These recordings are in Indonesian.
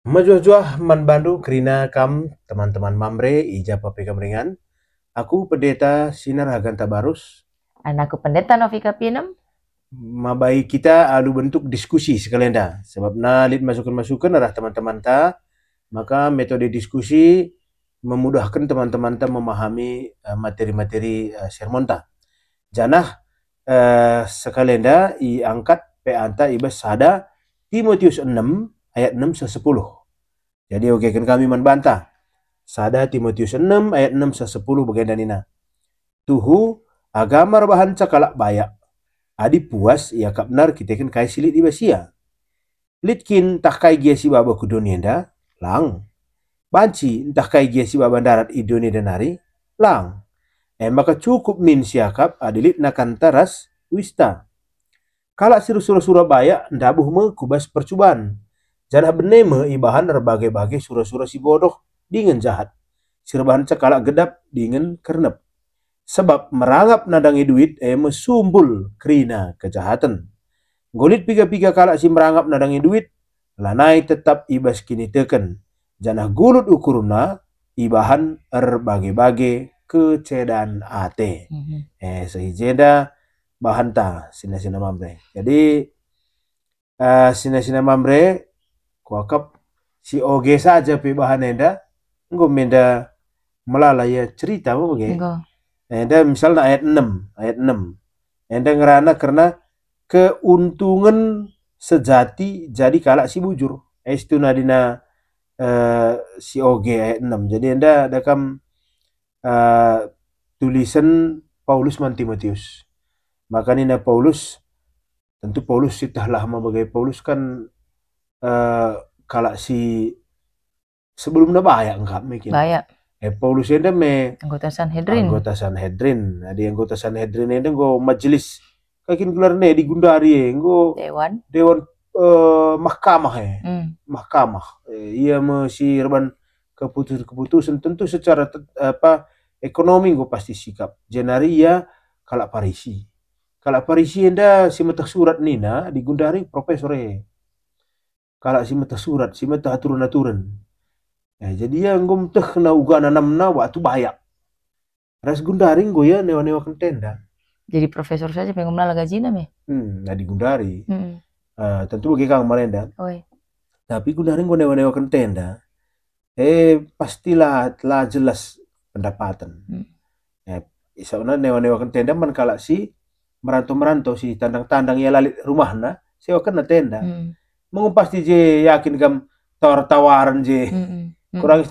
Majuah-juah man bandu kerina kam teman-teman mamre ija pape kamringan. Aku pendeta Sinar Hagan Tabarus. Anakku pendeta Novika Pinem. Mabai kita alu bentuk diskusi sekalian dah. Sebab na lid masukan-masukan arah teman-teman ta, maka metode diskusi memudahkan teman-teman ta memahami materi-materi sermon ta. Janah sekalian dah i angkat pe anta ibas sada Timotius 6 ayat 6 se 10. Jadi oke kan kami membantah. Sada Timotius 6 ayat 6 se 10 bagian danina. Tuhu agama bahan cakalak bayak. Adi puas ia kapnar kita kan kai silit di basia. Litkin tak kai gia si baba ku dunia da lang. Banci entah kai gia si baba darat i dunia danari lang. Maka cukup min siakap adilit nakan taras wista. Kalak siru-sura Surabaya ndabuh me kubas percubaan. Janah beneme ibahan berbagai-bagai sura-sura si bodoh dengan jahat. Sirbahan cakalak gedap dengan kernep. Sebab merangap nadangi duit mesumbul kerina kejahatan. Golit piga-piga kalak si merangap nadangi duit, lanai tetap ibas kini teken. Janah gulut ukurna ibahan berbagai-bagai kecedan ate. Sehijeda bahan ta sina-sina mamre. Jadi sina-sina mamre kuakap si oge saja pi bahan enda, engko menda melalaya cerita apa begitu. Enda misalnya ayat 6. Enda ngerana karena keuntungan sejati jadi kalak si bujur. Itu nadina si oge ayat 6. Jadi enda dakam tulisan Paulus man Timotius. Makanya Paulus, tentu Paulus sitah lama bagai Paulus kan kalak si sebelumnya banyak enggak mungkin. Banyak. Paulus enda me Anggota Sanhedrin. Di anggota Sanhedrin enda go majelis kakin gelar ne di Gundari go dewan mahkamah mahkamah. Ia mesti reban keputusan tentu secara ekonomi go pasti sikap. Jenari ia kalak Parisi. Kalak Parisi enda si metah surat nina di Gundari profesor kalak si metah surat, si metah aturan-aturan. Jadi ya ngom teh kena uga nanamna waktu bayak. Ras Gundari ya newa-newa tenda. Jadi profesor saja pengen mala gajina me. Nah di Gundari. Tentu bagi kang Marenda. Tapi Gundari newa-newa tenda. Pastilah telah jelas pendapatan. Isaunya newa-newa tenda man kalak si merantau-merantau si tandang-tandang ya lalit rumahna sewakan na tenda. Mengumpas je yakin kam tawar-tawaran je. Kurang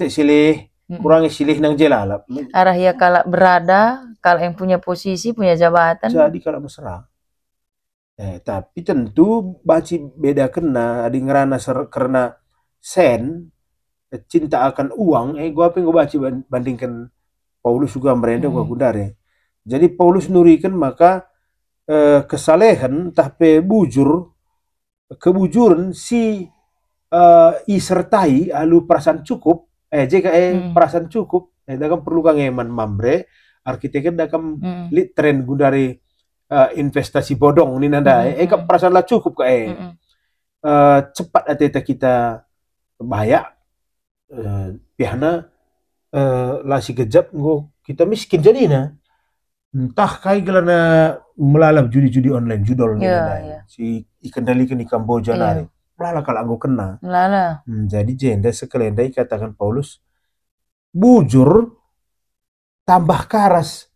silih nang jelalap. Arah ya kalau berada, kalau yang punya posisi, punya jabatan. Jadi kalau mesra. Tapi tentu baci beda kena di ngerana karena sen cinta akan uang. Gua apa yang gua baci bandingkan Paulus juga merenda gua Gundari. Jadi Paulus nurikan maka kesalehan tapi kebujuran si isertai alu perasaan cukup jika perasaan cukup dakam perlu kang eman mamre arsitek dakam lit tren Gundari investasi bodong ni nanda kap perasaan lah cukup cepat ateta kita bahaya pihana lah si gejap kita miskin jadi na entah kai gelana melalap judi-judi online judol ni si ikendalikan di Kamboja nari lala kalau aku kena. Jadi jenda sekelendai katakan Paulus bujur tambah karas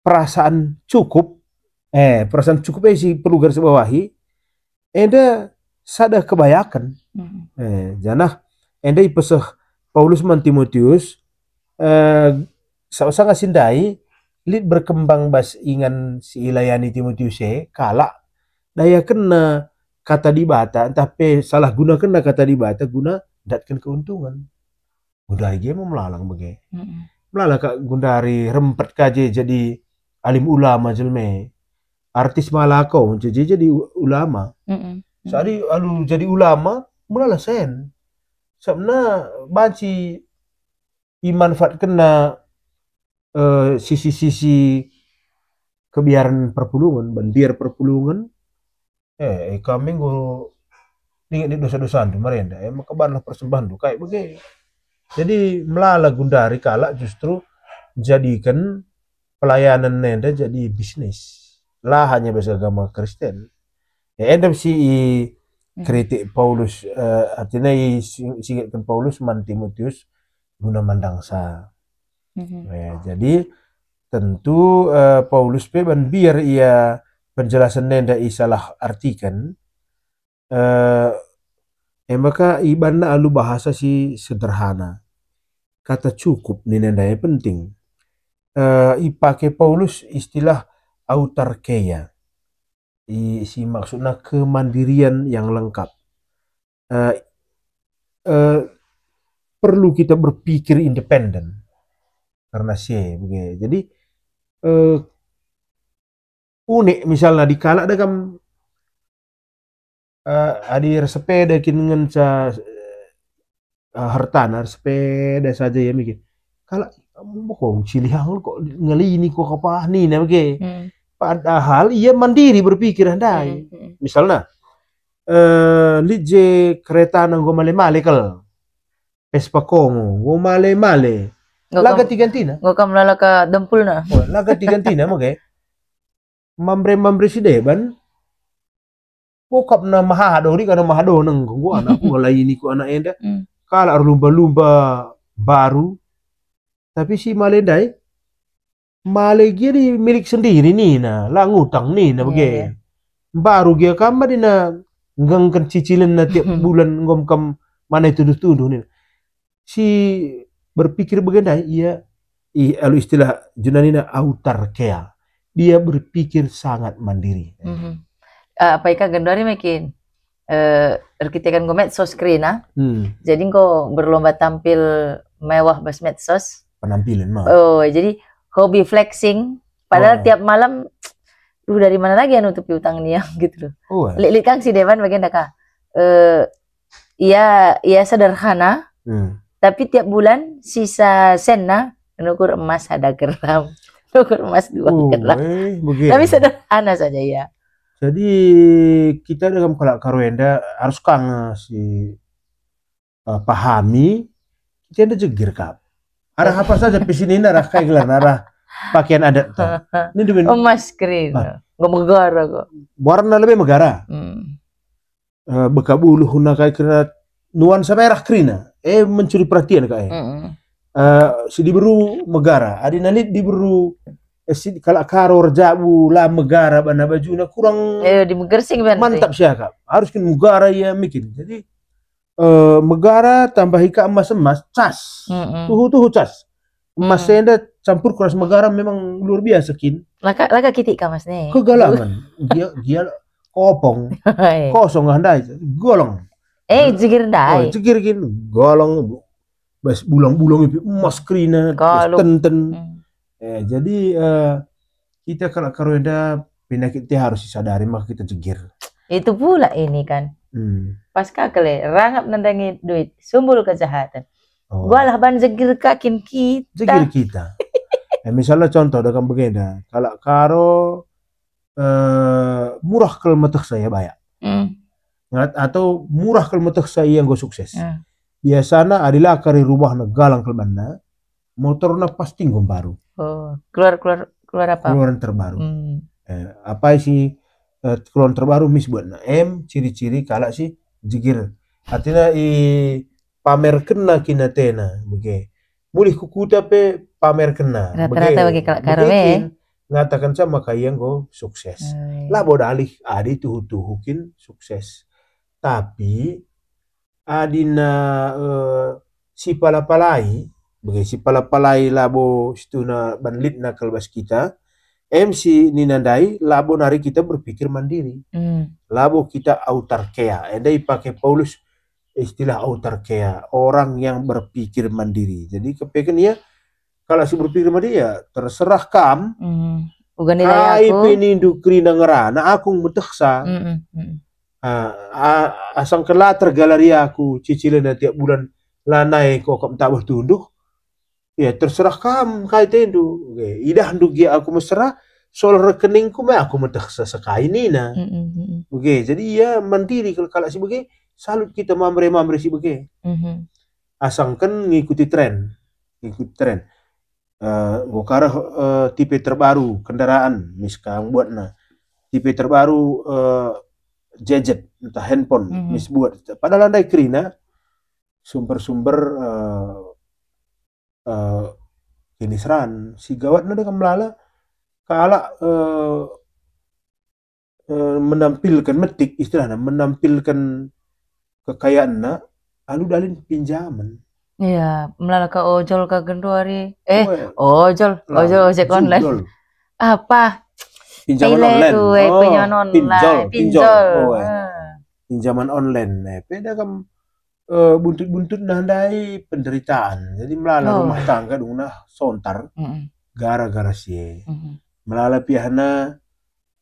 perasaan cukup si perlu garis bawahi enda sada kebayakan janah enda ipeseh Paulus man Timotius sa ngasindai lit berkembang bas ingan si ilayani Timotius kalak daya kena kata dibata, tapi salah gunakan kata dibata guna datkan keuntungan. Gundari dia mau melalang bagai. Melalang kak Gundari rempet kaje jadi alim ulama jelme. Artis malako jadi ulama. Sari alu jadi ulama mulalah sen. Sebenarnya banci dimanfaatkan sisi-sisi kebiaran perpulungan, bandiar perpulungan. Kami go Ingat dosa-dosa tu merenda. Maka banlah persembahan tu kayak begini. Jadi melala gundari kalak justru jadikan pelayanan nenda jadi bisnis. Lah hanya bahasa agama Kristen. Ya endam si kritik Paulus artinya singkatkan Paulus man Timotius guna mandangsa. Ya, jadi tentu Paulus peban biar ia penjelasan nenda isalah artikan maka ibanna alu bahasa si sederhana. Kata cukup ni nenda penting. Ipake Paulus istilah autarkeia. Si maksudnya kemandirian yang lengkap. Perlu kita berpikir independen karena begitu. Jadi unik misalnya di kala dalam adir sepeda dengan hartana sepeda saja ya mikir. Kalau kok cilihang kok ngelini kok apa nih nah begitu. Padahal ia mandiri berpikir handai. Misalnya lije kereta nang go male-male kal. Vespa Kongo, go male-male. Laga tigantina. Go kam lala ka dempul na. Laga tigantina mo kay. Mambre si Deban. Bokap na mahado ri kana mahado nang go anak ko ini ko anak enda. Kala lumba-lumba baru. Tapi si Malendai Male dia di milik sendiri nih nah, lah ngutang nih nah begitu. Baru dia kamar di na ngangkan cicilan na tiap bulan ngom mana itu tuduh nih. Si berpikir begini ia alu istilah Junanina autarkea. Dia berpikir sangat mandiri. Apa ika gendari makin kita kan go medsos screen Jadi kok berlomba tampil mewah bas medsos. Penampilan mah. Oh, jadi hobi flexing, padahal tiap malam, dari mana lagi yang nutupi utang nih gitu loh. Lihat Kang si Devan bagian daka, ia sederhana, tapi tiap bulan sisa sena nukur emas ada geram, nukur emas 2 geram, tapi sederhana saja ya. Jadi kita dalam karuenda harus si pahami, kita ada jegir kap. Arah apa saja pesini arah kayak gelar arah pakaian adat. Ini dengan emas screen, nggak megara kok. Warna lebih megara. Bekabuluh nak kayak kena nuansa merah krina. Mencuri perhatian kayak. Si diburu megara. Adi nalit diburu kalau karor jabu lah megara bana bajuna kurang. Di megersing mantap siapa? Harus kan megara ya mikir. Jadi megara tambah ika emas cas, tuhu cas, emas senda campur keras megara memang luar biasa kin. Laka kitik ka mas nih. Kegalaman, dia kopong, kosong handai, golong. Jigir dai. Jigir kin, golong, bas bulang-bulang itu emas krina, tenten. Jadi kita kalau karuenda penyakitnya harus disadari maka kita jegir. Itu pula ini kan. Pas kakele rangap nandangi duit sumber kejahatan. Gua lah ban jegir kakin kita. Jegir kita. Misalnya contoh dalam begini, kalau karo murah kalau metek saya bayar. Atau murah kalau metek saya yang gue sukses. Biasanya adalah kari rumah galang kelbana, motornya pasti gue baru. Keluar apa? Keluaran terbaru. Apa sih? Keluaran terbaru mis buat ciri-ciri kalau sih jigir artinya pamer kena kinatena begitu boleh kuku tapi pamer kena rata-rata bagi kalau ngatakan sama kayak go sukses lah bodalih adi tuh-tuhukin sukses tapi adina si palapalai begitu si palapalai labo situna banlit na kalbas kita MC ninandai labo nari kita berpikir mandiri. Labo kita autarkea. Endai pakai Paulus istilah autarkea, orang yang berpikir mandiri. Jadi kepekan ya kalau si berpikir mandiri ya terserah kam. Bukan nilai aku. Penindu krina ngerana aku meteksa. Asang kela tergalari aku cicilan tiap bulan lanai kok tak bertunduk. Ya terserah kamu kait itu. Idah nduk ya aku mesra soal rekeningku mah aku mendak sesakai ini nah. Oke, jadi ya mandiri kalau si begitu salut kita mamre si bege. Asangkan ngikuti tren. Gokara tipe terbaru kendaraan miskang buatna. Tipe terbaru gadget entah handphone mis buat. Padahal andai krina sumber-sumber jenisran si gawat nada kamlala kala menampilkan metik istilahnya menampilkan kekayaanna alu dalin pinjaman. Iya, melala ke ojol ke genduari. Ojol ojek online. Apa? Pinjaman online. Pinjol. Pinjaman online. Beda kam buntut-buntut nandai penderitaan. Jadi melala rumah tangga dong nah sontar. Gara-gara sih. Melala pihana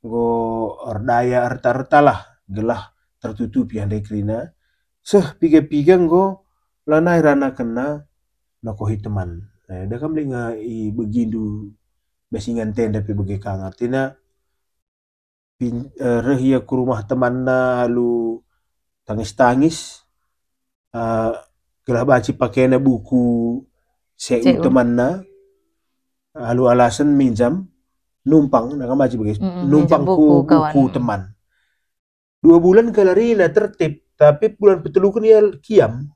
go ordaya arta-arta lah gelah tertutupi handai krina. Piga-piga go lanai rana kena nakohi teman. Dah kam linga i begindu besingan tenda pi bagi kang artinya rehia ke rumah teman na lalu tangis-tangis gelah baci pakaian buku seu teman na lalu alasan minjam numpang nak baci bagi numpang buku teman 2 bulan kelarina tertib tapi bulan petelukan ia kiam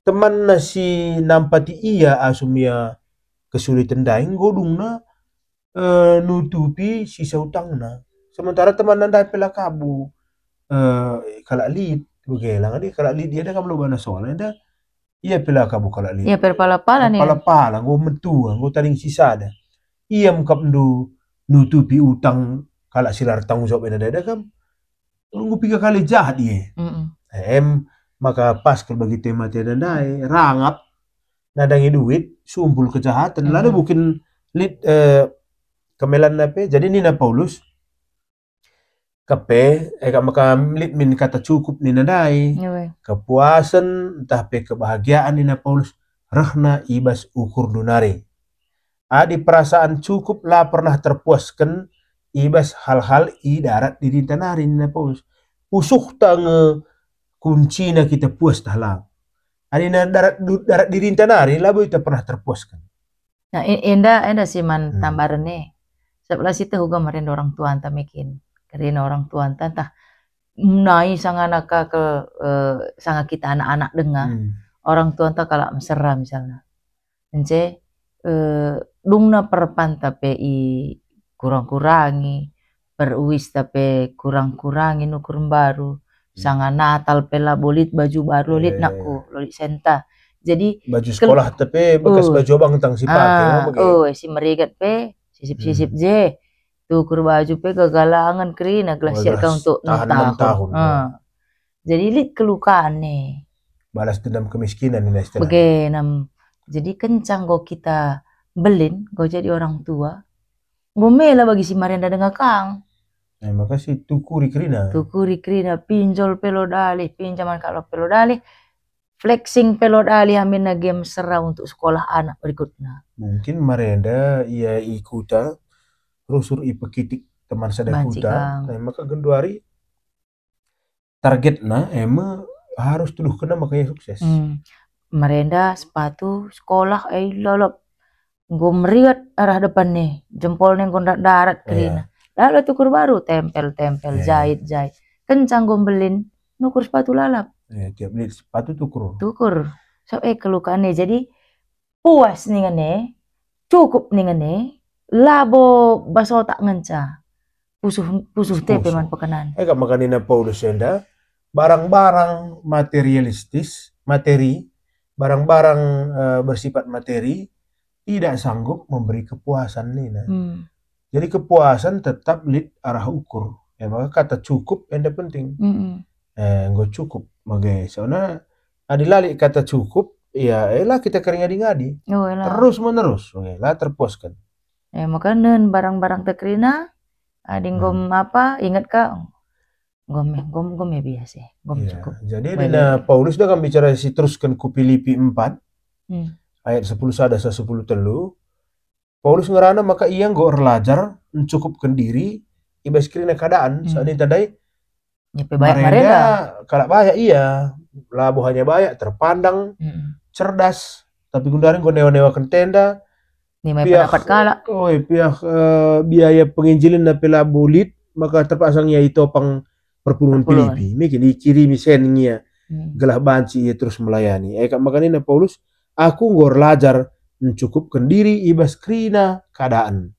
teman nasi nampati iya asumia kesulitan daing godung na nutupi sisa utang na sementara teman nanda pela kabu kalak lid begelang adi kalak lid dia dah kamu bana soalnya dah iya pela kabu kalak lid iya pala-pala nih pala go metu go taring sisa dah iya mukap nutupi utang kalak silar tanggung jawab ena dah kam nunggu 3 kali jahat dia maka pas bagi tema tiada dai rangap nadangi duit sumpul kejahatan lalu bukan lid kemelan nape jadi Nina Paulus kape maka lid min kata cukup Nina dai kepuasan entah pe kebahagiaan Nina Paulus rahna ibas ukur dunari adi perasaan cukup lah pernah terpuaskan ibas hal-hal i darat di tanari Nina Paulus usuk tange kunci na kita puas dah lah. Hari na darat diri tanari labu kita pernah terpuaskan. Nah, enda siman tambaran nih. Sebelah situ juga marin orang tua anta mikin. Karena orang tua anta tah nai sangat nak ke sangat kita anak-anak dengar. Orang tua anta kalau mesra misalnya. Ence dungna perpan tapi kurang-kurangi, beruis tapi kurang-kurangi nukur baru. Sangat Natal pela bolit baju baru lit nakku lolit senta jadi baju sekolah tapi bekas baju abang tang si pakai si merigat pe sisip je tukur baju pe kagalangan kerina glasier ka untuk 6 tahun. Jadi lit kelukaan nih balas dendam kemiskinan ini istilahnya begenam jadi kencang go kita belin go jadi orang tua gomela bagi si Marianda dengan Kang. Makasih tukuri krina pinjol pelodali pinjaman kalau pelodali flexing pelodali amin na game serah untuk sekolah anak berikutnya mungkin Marianda ia ikuta rusur ipekitik teman sadakuta maka genduari target na harus tuduh kena makanya sukses Marianda sepatu sekolah lolop ngomriat arah depan nih jempol neng kondak darat krina lalu tukur baru tempel jahit kencang gombelin nukur sepatu lalap tiap beli sepatu tukur so kelukaannya jadi puas nih ngene cukup nih ngene labo baso tak ngenca pusuh tepe man pekanan kak makanina Paulus enda barang-barang materialistis barang-barang bersifat materi tidak sanggup memberi kepuasan nih jadi kepuasan tetap lid arah ukur. Maka kata cukup yang penting. Nggak cukup. Maka soalnya adilali kata cukup, ya elah kita kering ngadi. Terus menerus. Lah terpuaskan. Maka barang-barang tekrina, ading gom apa, ingat ka? Gom ya biasa. Cukup. Jadi Nina Paulus dah kan bicara si teruskan ku Filipi 4, ayat 10 sada 10 telu. Paulus ngerana maka ia nggak relajar mencukupkan diri ibas kirina keadaan saat ini tadai Nyepe banyak Marenda marenda. kalau banyak iya, labuhannya banyak, terpandang, cerdas. Tapi gundaring gue newa-newakan tenda, Nih may pihak pendapat kala. biaya penginjilan na labu lit, maka terpasangnya itu pang perpuluhan Perpuluhan. Filipi. Miki dikirimi sennya gelah banci ia terus melayani. Kak makanya Paulus, aku ngor lajar mencukupkan diri ibas krina keadaan.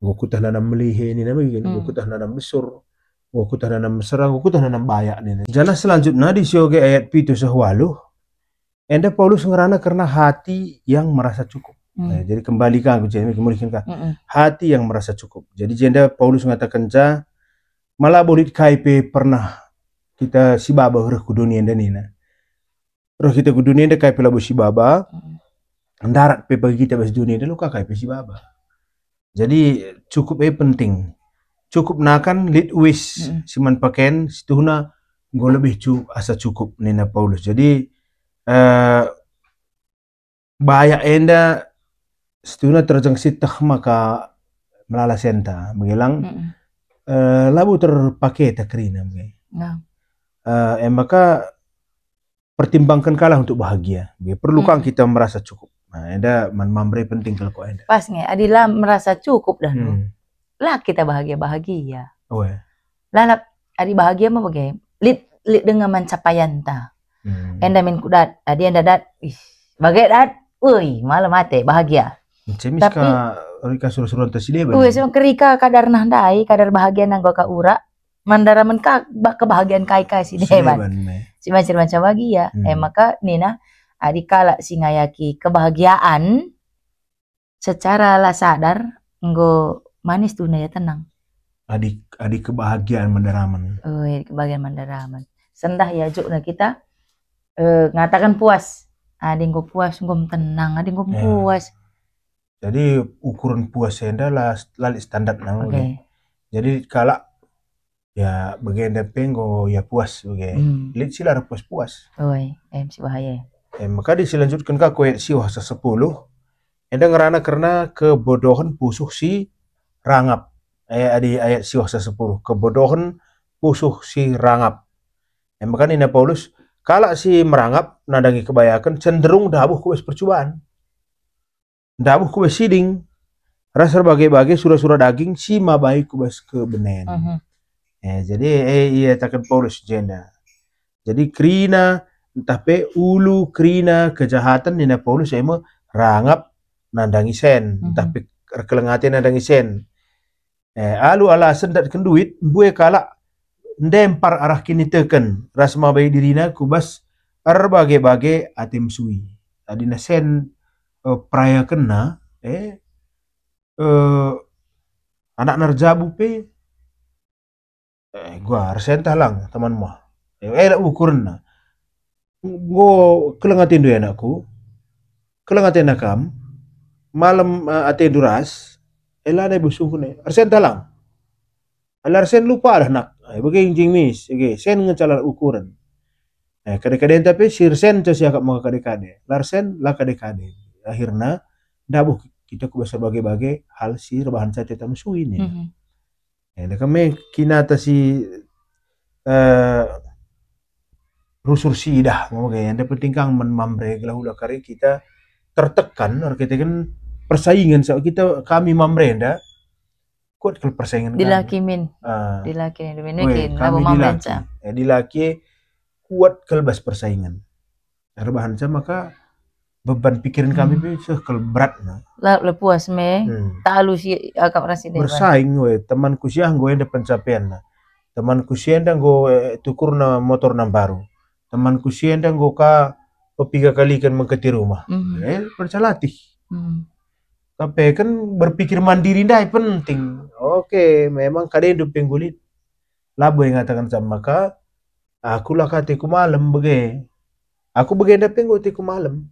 Gokutah nanam melihe ni nama gini, gokutah nanam besur, gokutah nanam serang, gokutah nanam bayak ni. Jana selanjutnya di sioge ayat pitu sehwaluh, enda Paulus ngerana karena hati yang merasa cukup. Nah, jadi kembali ke aku jadi kembalikan ke hati yang merasa cukup. Jadi jenda Paulus mengatakan malah boleh KIP pernah kita si baba huruf ke dunia dan ini. Terus kita ke dunia dah KIP labu si baba, darat pe bagi kita bas dunia dah luka KIP si baba. Jadi cukup penting. Cukup nakan lit wis siman pakaian situna go lebih asa cukup nina Paulus. Jadi bahaya enda situna terjangsit maka melala senta mengilang labu terpakai takrina maka pertimbangkan kalah untuk bahagia. Perlu kan kita merasa cukup. Nah, enda mambre penting kalau kau enda. Pas nge, adilah merasa cukup dah lah kita bahagia. Lah adi bahagia mah bagai lit dengan mencapaian ta. Enda min kudat, adi enda dat, bagai dat, malam mate bahagia. Tapi rika suruh-suruh tersilih. Semua kerika kadar nahdai, kadar bahagia nang ka ura, mandara men ka kebahagiaan kai si dewan. Si macam bahagia. Maka nina adi kala singayaki kebahagiaan secara lah sadar nggo manis tuh ya tenang. Adi kebahagiaan mandaraman. Kebahagiaan mandaraman. Sendah ya juk na kita ngatakan puas. Adi nggo puas, nggo tenang, adi nggo puas. Jadi ukuran puas enda lah lali standar nang. Jadi kala ya bagian penggo ya puas bagai. Lit sila puas-puas. Si bahaya. Maka diselanjutkan ka ayat si wahsa 10. Enda ngerana karena kebodohan pusuh si rangap. Ayat si wahsa 10. Kebodohan pusuh si rangap. Maka nina Paulus kala si merangap nadangi kebayakan cenderung dabuh kubes percobaan. Dabuh kubes siding. Rasa bagai-bagai surah-surah daging si mabai kubes kebenen. Jadi iya takkan Paulus jenda. Jadi krina entah pe ulu krina kejahatan nina Paulus emo rangap nandangi sen, entah pe kelengatan nandangi sen. Alu alasan datkan duit bue kala ndempar arah kini teken ras mabai dirina kubas bagai-bagai atem sui. Tadi na sen praya kena anak narjabu pe gua resen talang teman mah. Ukuran go kelengatin do anakku. Kelengatin nakam malam ate duras ela dai busung kune. Resen talang. Ala resen lupa dah nak. Bagi jing mis. Sen ngecalar ukuran. Kadang-kadang tapi sirsen to siakap mga kadang-kadang. Larsen lah kadang-kadang. Akhirnya dabuh kita ku bagai-bagai hal si rebahan saya tetap musuh ini. Kami kinata si rusur sidah mau kayak yang penting kang mamre gelah kari kita tertekan kita kan persaingan so kita kami mamre nda kuat kalau persaingan dilakimin kami dilaki kuat kelbas persaingan rebahan saya maka beban pikiran kami bisa berat lah puas talu si agak rasi bersaing temanku siang gue ada pencapaian temanku siang gue tukur na motor na baru temanku siang gue ka 3 kali kan mengketi rumah bercalatih tapi kan berpikir mandiri dah penting. Oke, memang kadang hidup penggulit labo yang ngatakan sama maka aku lah katiku malam bege aku bege dah pengguliku malam.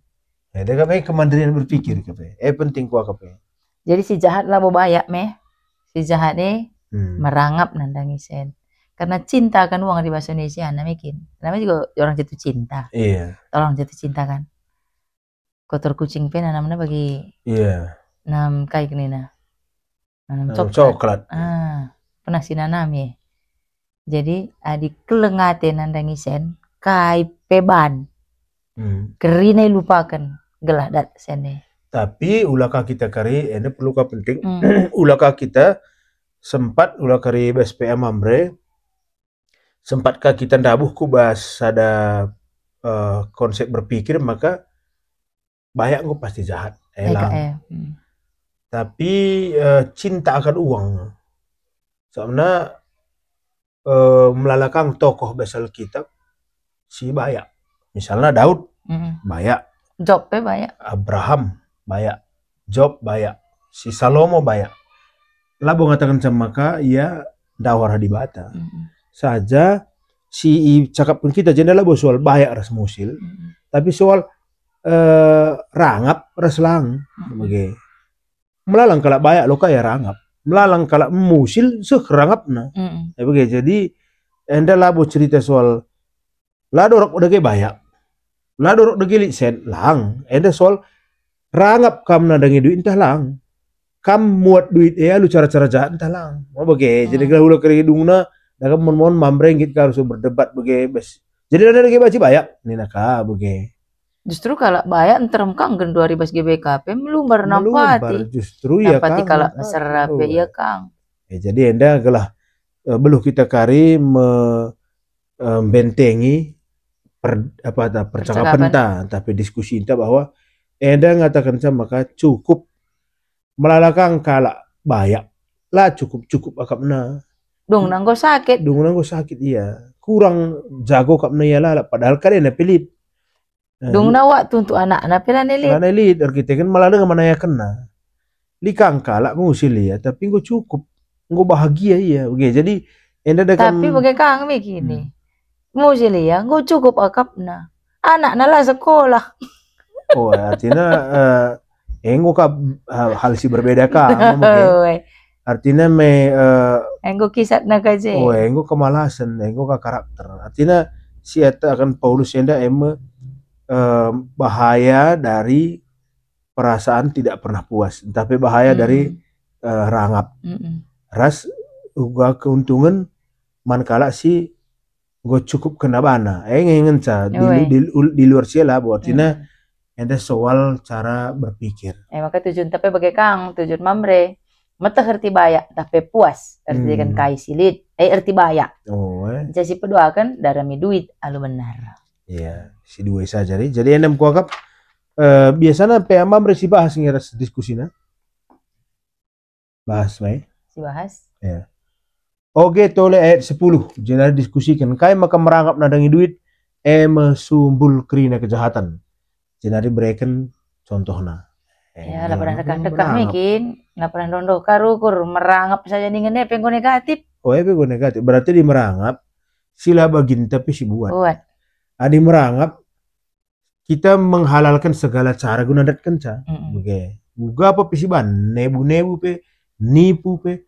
Dia kape kemandirian berpikir kape. Penting ku kape. Jadi si jahat lah bayak si jahat merangap nandangi sen. Karena cinta kan uang di bahasa Indonesia namikin. Namanya juga orang jatuh cinta. Iya. Orang jatuh cinta kan. Kotor kucing pe namanya bagi. Iya. Nam kayak gini nah. Nam coklat. Pernah si nanam ya. Jadi adi kelengate nandangi sen kai peban Hmm. kerina lupakan gelah dat sene. Tapi ulaka kita kari, ini perlu ka penting. Hmm. Ulaka kita sempat ulakari BSPM Mambre, sempatkah kita ndabuh ku bahas ada konsep berpikir maka banyak gue pasti jahat. Elang. Tapi cinta akan uang. Soalnya melalakang tokoh besar kitab si banyak. Misalnya Daud banyak. Jobnya banyak. Abraham banyak. Job banyak. Si Salomo banyak. Labo ngatakan sama maka ia dawara di bata. Saja si cakap pun kita jendela soal banyak ras musil. Tapi soal rangap ras lang. Melalang kalau banyak lo kaya rangap. Melalang kalau musil rangap na. Jadi enda labo cerita soal ladorok udah ke banyak. Ladorok udah ke sen lang. Enda soal rangap kam na dangi duit entah lang. Kam muat duit lu cara-cara jahat entah lang. Mau bagai. Jadi kalau udah keridungna nak mon mambreng kita harus berdebat bagai bes. Jadi ada lagi baca banyak. Ini nak bagai. Justru kalau banyak enterem kang gen 2000 GBKP melumbar nampati. Justru ya kang. Nampati kalau serape ya kang. Jadi enda adalah belum kita kari membentengi percakapan tapi diskusi kita bahwa enda ngatakan sama maka cukup melalakang kala banyak lah cukup akapna. Dong nanggo sakit. Iya. Kurang jago kapna ya lah padahal kalian pilih. Dong na waktu untuk anak-anak pilihan elit. Pilihan elit kita kan malah dengan mana ya kena. Likang kala ngusil ya tapi gue cukup. Gue bahagia ya. Oke, jadi enda tapi bagai kang begini. Ngusil ya gue cukup akapna. Anak nala sekolah. Oh, artinya enggo ka hal si berbeda ka. Artinya enggo kisat na kaje. Oh, enggo kemalasan, enggo ka karakter. Artinya si eta akan Paulus enda bahaya dari perasaan tidak pernah puas, tapi bahaya dari rangap. Ras uga keuntungan mankala si gue cukup kena bana. Ngengen ca di luar sila artinya ada soal cara berpikir. Maka tujuan tapi bagai kang tujuan mamre mata herti bayak tapi puas arti kan kai silit erti bayak. Jadi pedoakan darami duit alu benar. Iya, si dua saja nih. Jadi enem kuakap biasanya PMA meresi bahas ngeras diskusinya. Bahas mai. Si bahas. Ya. Oke, tole ayat 10. Jadi diskusikan kai maka merangkap nadangi duit mesumbul kerina kejahatan. Jadi berikan contohnya. Ya, lah pernah dekat-dekat mungkin, lah pernah dondo karukur merangap saja ningennya penggo negatif. Oh, penggo negatif. Berarti di merangap sila bagin tapi si buat. Adi merangap kita menghalalkan segala cara guna datkan ca. Oke. Buga apa pisiban, nebu-nebu pe, nipu pe,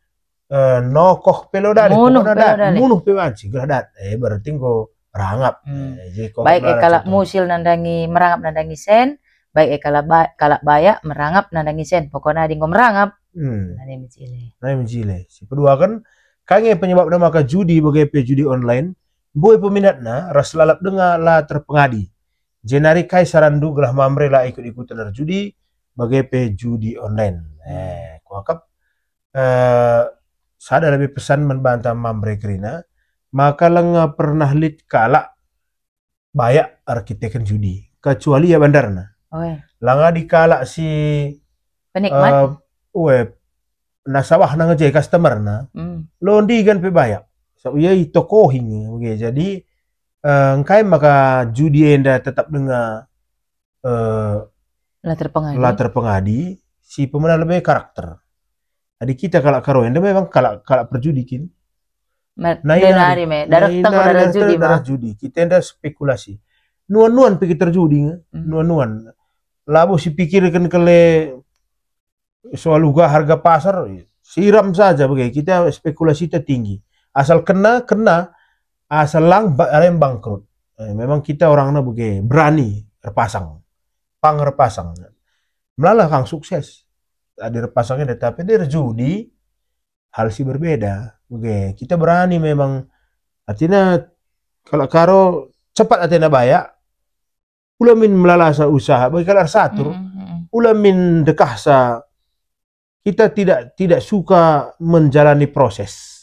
nokoh pe lo dali, munuh pe wanci gradat. Berarti go merangap. Baik kalau musil nandangi merangap nandangi sen. Baik kalau bayak merangap nandangi sen pokoknya di merangap nani mencile si kedua kan kange penyebabnya maka judi bagai judi online boy peminatna ras lalap dengar lah terpengadi jenari kai sarandu gelah mamre lah ikut-ikutan judi bagai judi online kuakap sada lebih pesan membantah mamre kerina maka lenga pernah lid kalak bayak arkitekan judi kecuali ya bandarna. Langa dikala si penikmat nasabah nang je customer na londigan pe bayak so iya tokohing jadi engkai maka judi enda tetap dengan latar pengadi si pemenang lebih karakter jadi kita kalau karo enda memang kalau perjudikin darah judi kita enda spekulasi nuan-nuan pikir terjudi nuan-nuan labo si pikirkan kele soal harga pasar siram saja begitu kita spekulasi tinggi asal kena asal lang bangkrut memang kita orangnya begitu berani repasang melalah kang sukses ada repasangnya tapi dia judi hal si berbeda begitu kita berani memang Artinya kalau karo cepat atena baya, ulamin melalasa usaha bagi kalar satur, ulamin dekah sa kita tidak suka menjalani proses.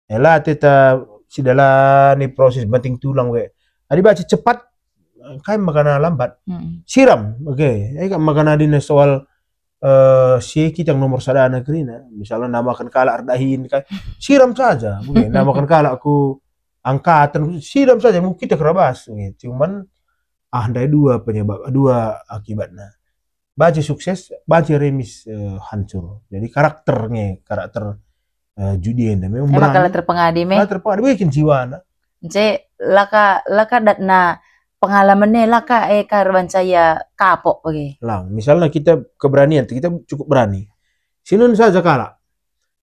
Ela teta sidalani proses banting tulang we. Adi baca cepat, kai makana lambat. Siram, oke. Kan makana dina soal sikit yang nomor sadana kerina. Misalnya namakan kala ardahin, siram saja. Oke. Namakan kala aku angkatan, siram saja. Mungkin kita kerabas. Cuman andai dua penyebab, dua akibatnya. Baca sukses, baca remis hancur. Jadi karakter judi yang memang berani. Kalau terpengadi me. Kalau terpengadi bikin jiwa. Jadi laka datna pengalamannya laka karban saya kapok bagi. Lang, misalnya kita keberanian, kita cukup berani. Sinun saja kalah,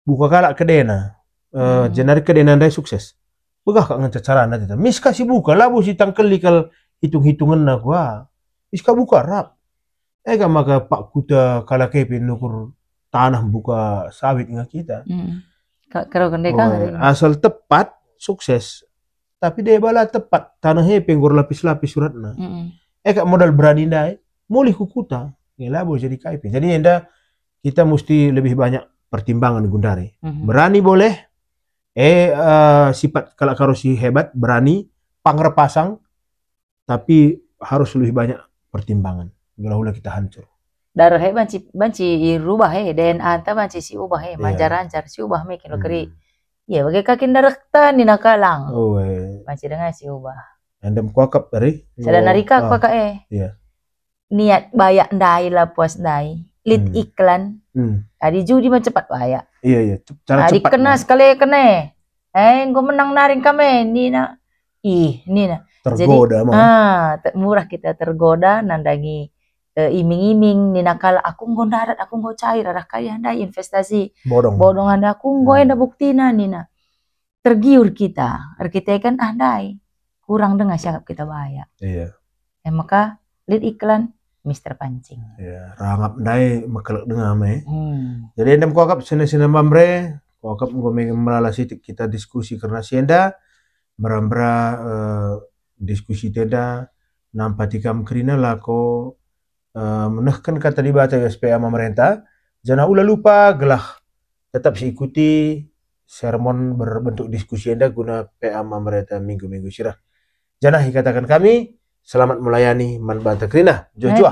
buka kalah kedena, jenari kedena dari sukses. Begah kak ngecacara nanti. Mis kasih buka lah, busi tangkelikal hitung-hitungan nak wah. Mis buka rap. Ega maka pak kuta kalah kepin nukur tanah buka sawit nggak kita. Kalau kendeka asal tepat sukses, tapi dia bala tepat tanahnya penggor lapis-lapis suratna. Eka modal berani dai, mulih kukuta, ngelabo jadi KP. Jadi enda kita mesti lebih banyak pertimbangan gundari. Berani boleh, sifat kalau karosi hebat, berani, pangrepasang, tapi harus lebih banyak pertimbangan. Gila kita hancur. Darah banci rubah DNA ta banci si ubah manjar-anjar si ubah me kilo keri. Ya bagai kakin darah tan ni nakalang. Oh banci dengan si ubah. Andam kuakap dari. Sada narika kuaka Iya. Niat bayak ndai lah puas ndai. Lead iklan. Adi judi mah cepat bayak. Iya. Cara cepat. Adi kena sekali kena. Gue menang naring kami Nina. Nina. Tergoda mah. Murah kita tergoda nandangi iming-iming nina kala aku nggo darat aku nggo cair arah kaya anda investasi bodong anda aku nggo anda buktina nina tergiur kita kan andai kurang dengan siapa kita bayar maka lead iklan Mr. Pancing rangap ndai makelak dengan me jadi endam kuakap sena mamre kuakap nggo melalasi kita diskusi karena sienda berambra diskusi teda nampatikam kerina lako menehkan kata dibaca SPA pemerintah, jangan lupa gelah tetap ikuti sermon berbentuk diskusi Anda guna PA pemerintah minggu-minggu sirah. Jangan katakan kami selamat melayani man banta kerina. Jua.